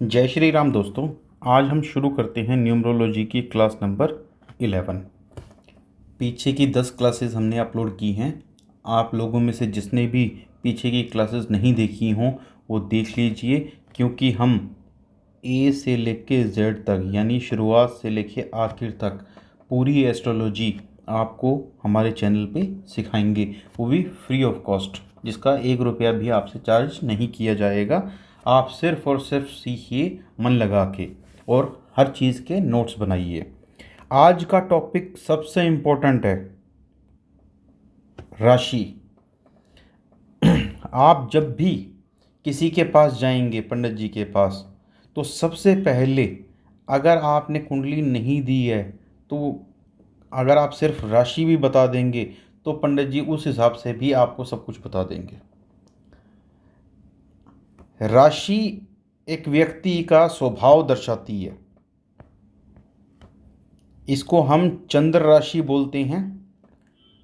जय श्री राम दोस्तों। आज हम शुरू करते हैं न्यूमरोलॉजी की क्लास नंबर 11। पीछे की 10 क्लासेस हमने अपलोड की हैं। आप लोगों में से जिसने भी पीछे की क्लासेस नहीं देखी हों वो देख लीजिए, क्योंकि हम ए से लेके जेड तक यानी शुरुआत से लेके आखिर तक पूरी एस्ट्रोलॉजी आपको हमारे चैनल पे सिखाएंगे, वो भी फ्री ऑफ कॉस्ट, जिसका 1 रुपया भी आपसे चार्ज नहीं किया जाएगा। आप सिर्फ और सिर्फ सीखिए मन लगा के और हर चीज़ के नोट्स बनाइए। आज का टॉपिक सबसे इम्पोर्टेंट है, राशि। आप जब भी किसी के पास जाएंगे, पंडित जी के पास, तो सबसे पहले अगर आपने कुंडली नहीं दी है तो अगर आप सिर्फ राशि भी बता देंगे तो पंडित जी उस हिसाब से भी आपको सब कुछ बता देंगे। राशि एक व्यक्ति का स्वभाव दर्शाती है। इसको हम चंद्र राशि बोलते हैं,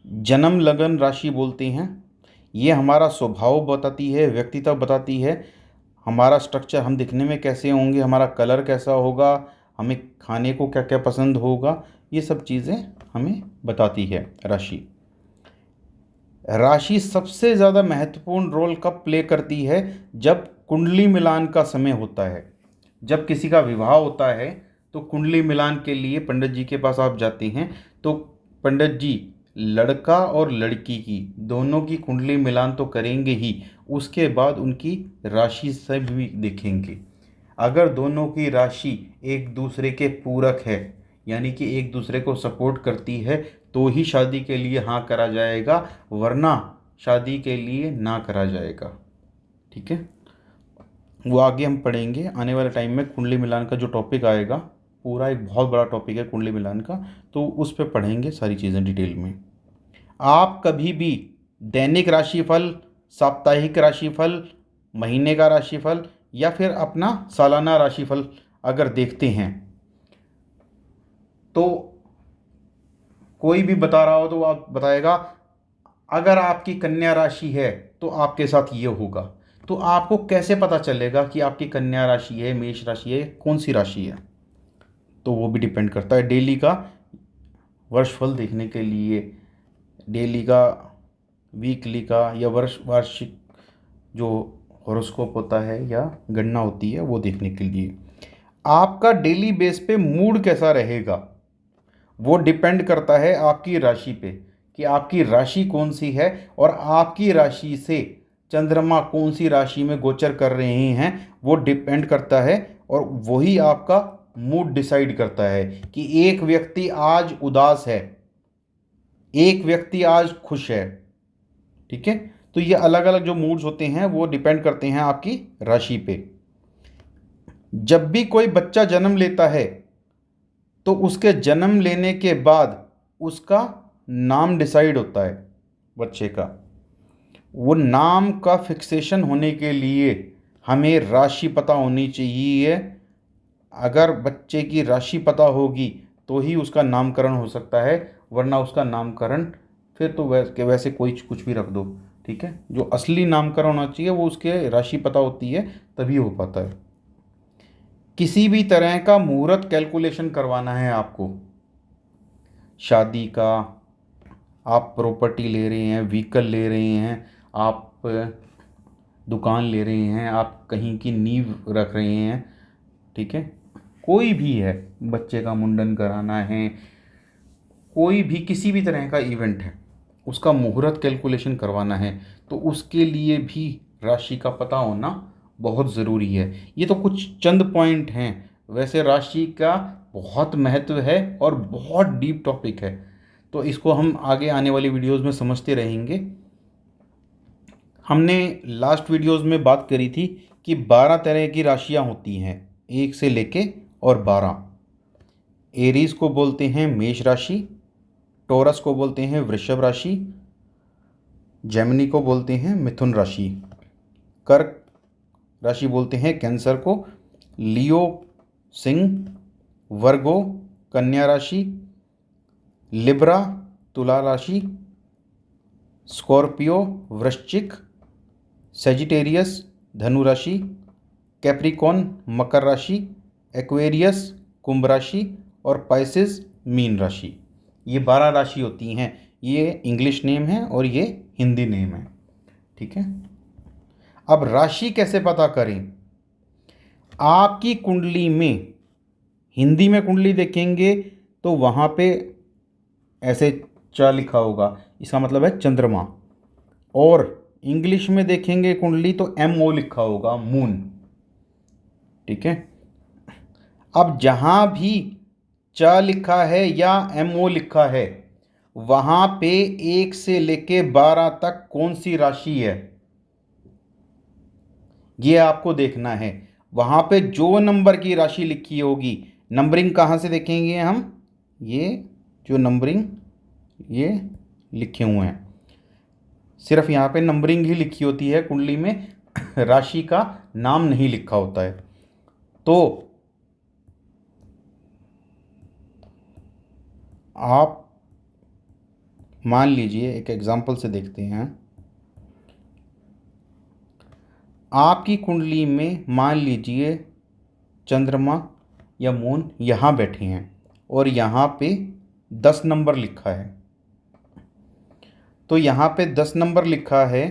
जन्म लगन राशि बोलते हैं। ये हमारा स्वभाव बताती है, व्यक्तित्व बताती है, हमारा स्ट्रक्चर, हम दिखने में कैसे होंगे, हमारा कलर कैसा होगा, हमें खाने को क्या क्या पसंद होगा, ये सब चीज़ें हमें बताती है राशि। राशि सबसे ज़्यादा महत्वपूर्ण रोल कब प्ले करती है? जब कुंडली मिलान का समय होता है। जब किसी का विवाह होता है तो कुंडली मिलान के लिए पंडित जी के पास आप जाते हैं, तो पंडित जी लड़का और लड़की की दोनों की कुंडली मिलान तो करेंगे ही, उसके बाद उनकी राशि से भी देखेंगे। अगर दोनों की राशि एक दूसरे के पूरक है, यानी कि एक दूसरे को सपोर्ट करती है, तो ही शादी के लिए हाँ करा जाएगा, वरना शादी के लिए ना करा जाएगा। ठीक है, वो आगे हम पढ़ेंगे आने वाले टाइम में। कुंडली मिलान का जो टॉपिक आएगा, पूरा एक बहुत बड़ा टॉपिक है कुंडली मिलान का, तो उस पर पढ़ेंगे सारी चीज़ें डिटेल में। आप कभी भी दैनिक राशिफल, साप्ताहिक राशिफल, महीने का राशिफल या फिर अपना सालाना राशिफल अगर देखते हैं, तो कोई भी बता रहा हो तो आप बताएगा अगर आपकी कन्या राशि है तो आपके साथ ये होगा। तो आपको कैसे पता चलेगा कि आपकी कन्या राशि है, मेष राशि है, कौन सी राशि है? तो वो भी डिपेंड करता है डेली का वर्षफल देखने के लिए, डेली का, वीकली का या वार्षिक जो हॉरोस्कोप होता है या गणना होती है वो देखने के लिए। आपका डेली बेस पे मूड कैसा रहेगा वो डिपेंड करता है आपकी राशि पे, कि आपकी राशि कौन सी है और आपकी राशि से चंद्रमा कौन सी राशि में गोचर कर रहे हैं, वो डिपेंड करता है। और वही आपका मूड डिसाइड करता है कि एक व्यक्ति आज उदास है, एक व्यक्ति आज खुश है। ठीक है, तो ये अलग अलग जो मूड्स होते हैं वो डिपेंड करते हैं आपकी राशि पे। जब भी कोई बच्चा जन्म लेता है तो उसके जन्म लेने के बाद उसका नाम डिसाइड होता है बच्चे का। वो नाम का फिक्सेशन होने के लिए हमें राशि पता होनी चाहिए। अगर बच्चे की राशि पता होगी तो ही उसका नामकरण हो सकता है, वरना उसका नामकरण फिर तो वैसे कोई कुछ भी रख दो। ठीक है, जो असली नामकरण होना चाहिए वो उसके राशि पता होती है, तभी हो पाता है। किसी भी तरह का मुहूर्त कैलकुलेशन करवाना है आपको, शादी का, आप प्रॉपर्टी ले रहे हैं, व्हीकल ले रहे हैं, आप दुकान ले रहे हैं, आप कहीं की नींव रख रहे हैं, ठीक है, कोई भी है, बच्चे का मुंडन कराना है, कोई भी किसी भी तरह का इवेंट है, उसका मुहूर्त कैलकुलेशन करवाना है, तो उसके लिए भी राशि का पता होना बहुत ज़रूरी है। ये तो कुछ चंद पॉइंट हैं, वैसे राशि का बहुत महत्व है और बहुत डीप टॉपिक है, तो इसको हम आगे आने वाली वीडियोस में समझते रहेंगे। हमने लास्ट वीडियोस में बात करी थी कि 12 तरह की राशियां होती हैं, 1 से लेके और 12। एरीज को बोलते हैं मेष राशि, टोरस को बोलते हैं वृषभ राशि, जेमिनी को बोलते हैं मिथुन राशि, कर्क राशि बोलते हैं कैंसर को, लियो सिंह, वर्गो कन्या राशि, लिब्रा तुला राशि, स्कॉर्पियो वृश्चिक, सेजिटेरियस धनु राशि, कैप्रिकॉन मकर राशि, एक्वेरियस कुंभ राशि और पाइसेस मीन राशि। ये 12 राशि होती हैं। ये इंग्लिश नेम है और ये हिंदी नेम है। ठीक है। अब राशि कैसे पता करें? आपकी कुंडली में, हिंदी में कुंडली देखेंगे तो वहाँ पे ऐसे च लिखा होगा, इसका मतलब है चंद्रमा। और इंग्लिश में देखेंगे कुंडली तो MO लिखा होगा, मून। ठीक है। अब जहाँ भी च लिखा है या MO लिखा है वहाँ पे 1 से लेके 12 तक कौन सी राशि है ये आपको देखना है। वहाँ पे जो नंबर की राशि लिखी होगी, नंबरिंग कहाँ से देखेंगे हम? ये जो नंबरिंग ये लिखे हुए हैं, सिर्फ यहाँ पे नंबरिंग ही लिखी होती है कुंडली में, राशि का नाम नहीं लिखा होता है। तो आप मान लीजिए, एक एग्जांपल से देखते हैं। आपकी कुंडली में मान लीजिए चंद्रमा या मून यहाँ बैठे हैं और यहाँ पे 10 नंबर लिखा है। तो यहाँ पे 10 नंबर लिखा है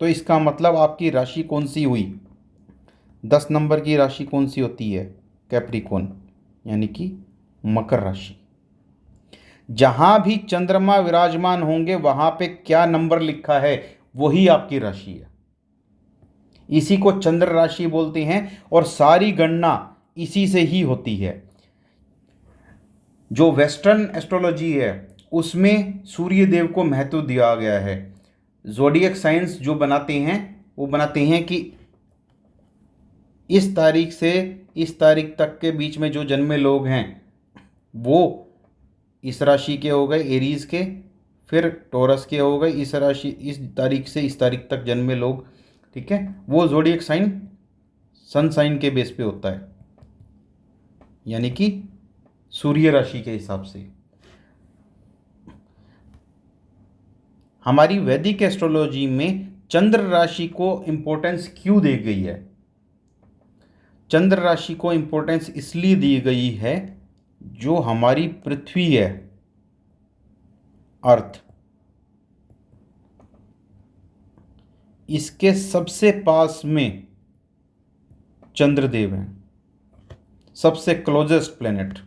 तो इसका मतलब आपकी राशि कौन सी हुई? 10 नंबर की राशि कौन सी होती है? कैप्रिकॉन, यानी कि मकर राशि। जहाँ भी चंद्रमा विराजमान होंगे वहाँ पे क्या नंबर लिखा है वही आपकी राशि है। इसी को चंद्र राशि बोलते हैं और सारी गणना इसी से ही होती है। जो वेस्टर्न एस्ट्रोलॉजी है उसमें सूर्य देव को महत्व दिया गया है। ज़ोडिएक साइंस जो बनाते हैं वो बनाते हैं कि इस तारीख से इस तारीख तक के बीच में जो जन्मे लोग हैं वो इस राशि के हो गए, एरीज के, फिर टॉरस के हो गए, इस राशि इस तारीख से इस तारीख तक जन्मे लोग। ठीक है। वो ज़ोडिएक साइन सन साइन के बेस पे होता है, यानी कि सूर्य राशि के हिसाब से। हमारी वैदिक एस्ट्रोलॉजी में चंद्र राशि को इंपॉर्टेंस क्यों दी गई है? चंद्र राशि को इंपॉर्टेंस इसलिए दी गई है, जो हमारी पृथ्वी है, अर्थ, इसके सबसे पास में चंद्रदेव हैं, सबसे क्लोजेस्ट प्लेनेट।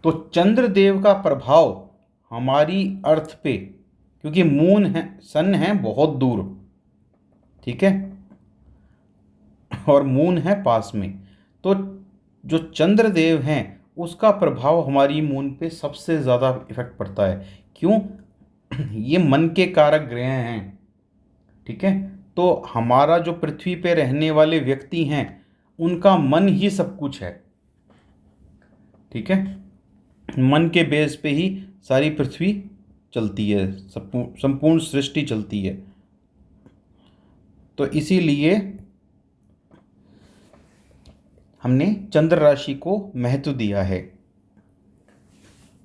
तो चंद्रदेव का प्रभाव हमारी अर्थ पे, क्योंकि मून है, सन है बहुत दूर, ठीक है, और मून है पास में, तो जो चंद्रदेव हैं उसका प्रभाव हमारी मून पे सबसे ज़्यादा इफेक्ट पड़ता है। क्यों? ये मन के कारक ग्रह हैं। ठीक है। तो हमारा जो पृथ्वी पे रहने वाले व्यक्ति हैं उनका मन ही सब कुछ है। ठीक है। मन के बेस पे ही सारी पृथ्वी चलती है, संपूर्ण सृष्टि चलती है। तो इसीलिए हमने चंद्र राशि को महत्व दिया है।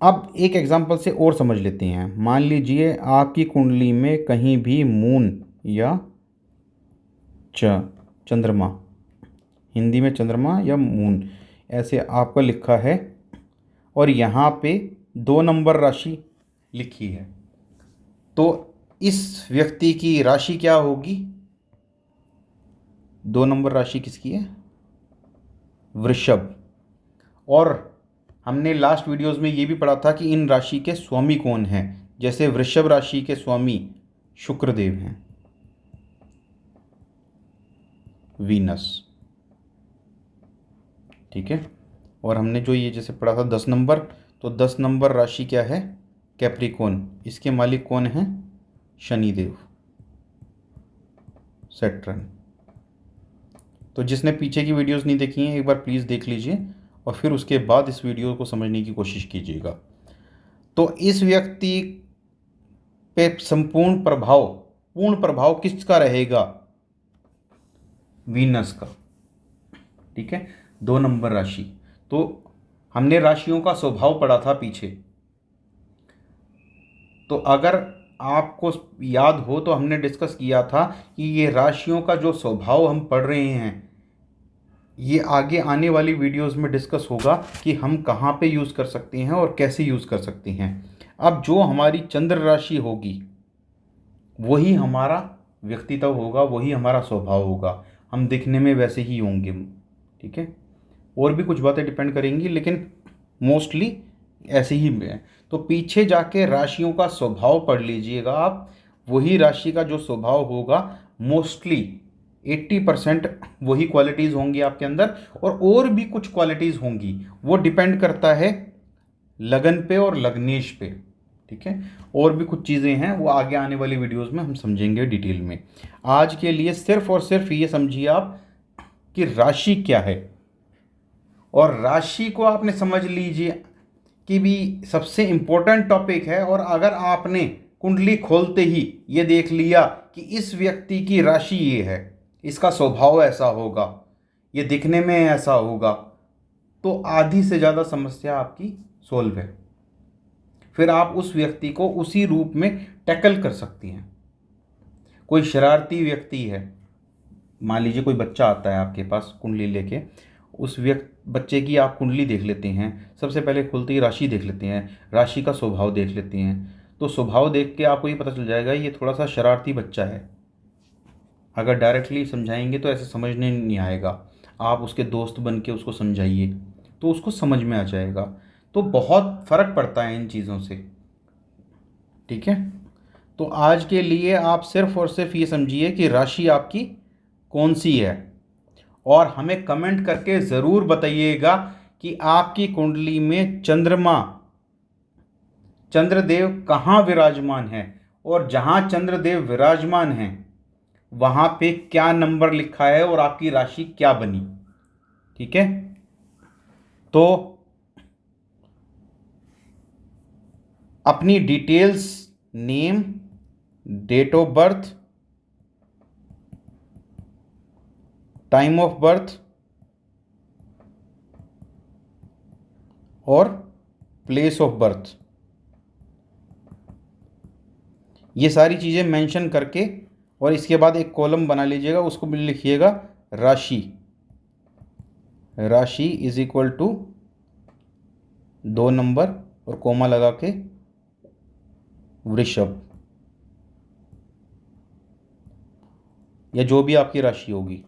अब एक एग्जांपल से और समझ लेते हैं। मान लीजिए आपकी कुंडली में कहीं भी मून या चंद्रमा, हिंदी में चंद्रमा या मून ऐसे आपका लिखा है और यहाँ पे 2 नंबर राशि लिखी है, तो इस व्यक्ति की राशि क्या होगी? 2 नंबर राशि किसकी है? वृषभ। और हमने लास्ट वीडियोस में ये भी पढ़ा था कि इन राशि के स्वामी कौन हैं। जैसे वृषभ राशि के स्वामी शुक्रदेव हैं, वीनस। ठीक है। और हमने जो ये जैसे पढ़ा था 10 नंबर, तो 10 नंबर राशि क्या है? कैप्रिकॉन। इसके मालिक कौन हैं? शनिदेव, सैटर्न। तो जिसने पीछे की वीडियोस नहीं देखी हैं एक बार प्लीज़ देख लीजिए और फिर उसके बाद इस वीडियो को समझने की कोशिश कीजिएगा। तो इस व्यक्ति पे संपूर्ण प्रभाव, पूर्ण प्रभाव किसका रहेगा? वीनस का। ठीक है। 2 नंबर राशि। तो हमने राशियों का स्वभाव पढ़ा था पीछे। तो अगर आपको याद हो तो हमने डिस्कस किया था कि ये राशियों का जो स्वभाव हम पढ़ रहे हैं, ये आगे आने वाली वीडियोस में डिस्कस होगा कि हम कहाँ पे यूज़ कर सकते हैं और कैसे यूज़ कर सकते हैं। अब जो हमारी चंद्र राशि होगी वही हमारा व्यक्तित्व होगा, वही हमारा स्वभाव होगा, हम दिखने में वैसे ही होंगे। ठीक है, और भी कुछ बातें डिपेंड करेंगी लेकिन मोस्टली ऐसे ही है। तो पीछे जाके राशियों का स्वभाव पढ़ लीजिएगा आप, वही राशि का जो स्वभाव होगा मोस्टली 80% वही क्वालिटीज़ होंगी आपके अंदर, और भी कुछ क्वालिटीज़ होंगी, वो डिपेंड करता है लगन पे और लग्नेश पे। ठीक है, और भी कुछ चीज़ें हैं वो आगे आने वाली वीडियोस में हम समझेंगे डिटेल में। आज के लिए सिर्फ और सिर्फ ये समझिए आप कि राशि क्या है, और राशि को आपने समझ लीजिए कि भी सबसे इम्पोर्टेंट टॉपिक है। और अगर आपने कुंडली खोलते ही ये देख लिया कि इस व्यक्ति की राशि ये है, इसका स्वभाव ऐसा होगा, ये दिखने में ऐसा होगा, तो आधी से ज़्यादा समस्या आपकी सोल्व है। फिर आप उस व्यक्ति को उसी रूप में टैकल कर सकती हैं। कोई शरारती व्यक्ति है, मान लीजिए कोई बच्चा आता है आपके पास कुंडली लेके, उस बच्चे की आप कुंडली देख लेते हैं, सबसे पहले खुलते ही राशि देख लेते हैं, राशि का स्वभाव देख लेते हैं। तो स्वभाव देख के आपको ये पता चल जाएगा ये थोड़ा सा शरारती बच्चा है। अगर डायरेक्टली समझाएंगे तो ऐसे समझने नहीं आएगा, आप उसके दोस्त बन के उसको समझाइए तो उसको समझ में आ जाएगा। तो बहुत फ़र्क पड़ता है इन चीज़ों से। ठीक है, तो आज के लिए आप सिर्फ और सिर्फ ये समझिए कि राशि आपकी कौन सी है, और हमें कमेंट करके ज़रूर बताइएगा कि आपकी कुंडली में चंद्रदेव कहाँ विराजमान है, और जहाँ चंद्रदेव विराजमान हैं वहाँ पे क्या नंबर लिखा है और आपकी राशि क्या बनी। ठीक है, तो अपनी details, name, date of birth, time of birth और प्लेस ऑफ बर्थ, ये सारी चीज़ें मेंशन करके, और इसके बाद एक कॉलम बना लीजिएगा, उसको भी लिखिएगा राशि। राशि इज इक्वल टू 2 नंबर और कोमा लगा के वृषभ, या जो भी आपकी राशि होगी।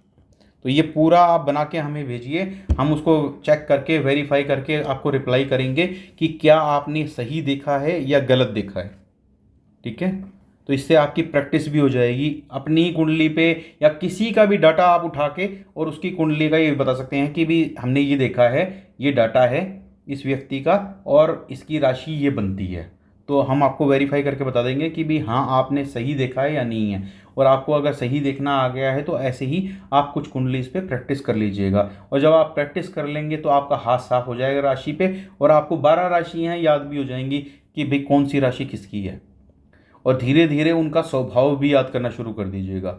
तो ये पूरा आप बना के हमें भेजिए, हम उसको चेक करके वेरीफाई करके आपको रिप्लाई करेंगे कि क्या आपने सही देखा है या गलत देखा है। ठीक है, तो इससे आपकी प्रैक्टिस भी हो जाएगी। अपनी कुंडली पे या किसी का भी डाटा आप उठा के और उसकी कुंडली का ये बता सकते हैं कि भी हमने ये देखा है, ये डाटा है इस व्यक्ति का और इसकी राशि ये बनती है। तो हम आपको वेरीफाई करके बता देंगे कि भी हाँ आपने सही देखा है या नहीं है। और आपको अगर सही देखना आ गया है तो ऐसे ही आप कुछ कुंडली इस पर प्रैक्टिस कर लीजिएगा, और जब आप प्रैक्टिस कर लेंगे तो आपका हाथ साफ हो जाएगा राशि पे, और आपको 12 राशियाँ याद भी हो जाएंगी कि भाई कौन सी राशि किसकी है, और धीरे धीरे उनका स्वभाव भी याद करना शुरू कर दीजिएगा।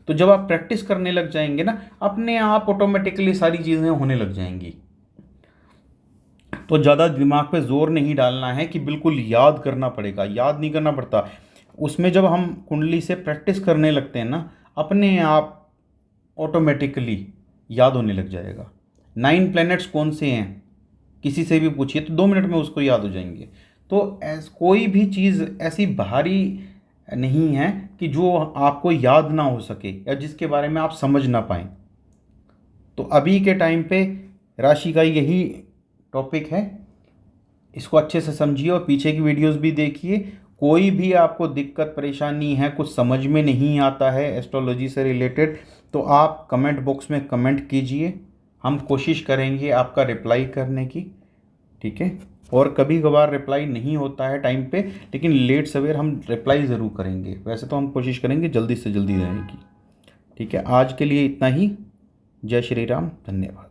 तो जब आप प्रैक्टिस करने लग जाएंगे ना, अपने आप ऑटोमेटिकली सारी चीज़ें होने लग जाएंगी। तो ज़्यादा दिमाग पे जोर नहीं डालना है कि बिल्कुल याद करना पड़ेगा, याद नहीं करना पड़ता। उसमें जब हम कुंडली से प्रैक्टिस करने लगते हैं ना, अपने आप ऑटोमेटिकली याद होने लग जाएगा। 9 प्लैनेट्स कौन से हैं किसी से भी पूछिए तो 2 मिनट में उसको याद हो जाएंगे। तो कोई भी चीज़ ऐसी भारी नहीं है कि जो आपको याद ना हो सके या जिसके बारे में आप समझ ना पाएँ। तो अभी के टाइम पे राशि का यही टॉपिक है, इसको अच्छे से समझिए और पीछे की वीडियोस भी देखिए। कोई भी आपको दिक्कत परेशानी है, कुछ समझ में नहीं आता है एस्ट्रोलॉजी से रिलेटेड, तो आप कमेंट बॉक्स में कमेंट कीजिए, हम कोशिश करेंगे आपका रिप्लाई करने की। ठीक है, और कभी कभार रिप्लाई नहीं होता है टाइम पे, लेकिन लेट सवेर हम रिप्लाई ज़रूर करेंगे। वैसे तो हम कोशिश करेंगे जल्दी से जल्दी देने की। ठीक है, आज के लिए इतना ही। जय श्री राम, धन्यवाद।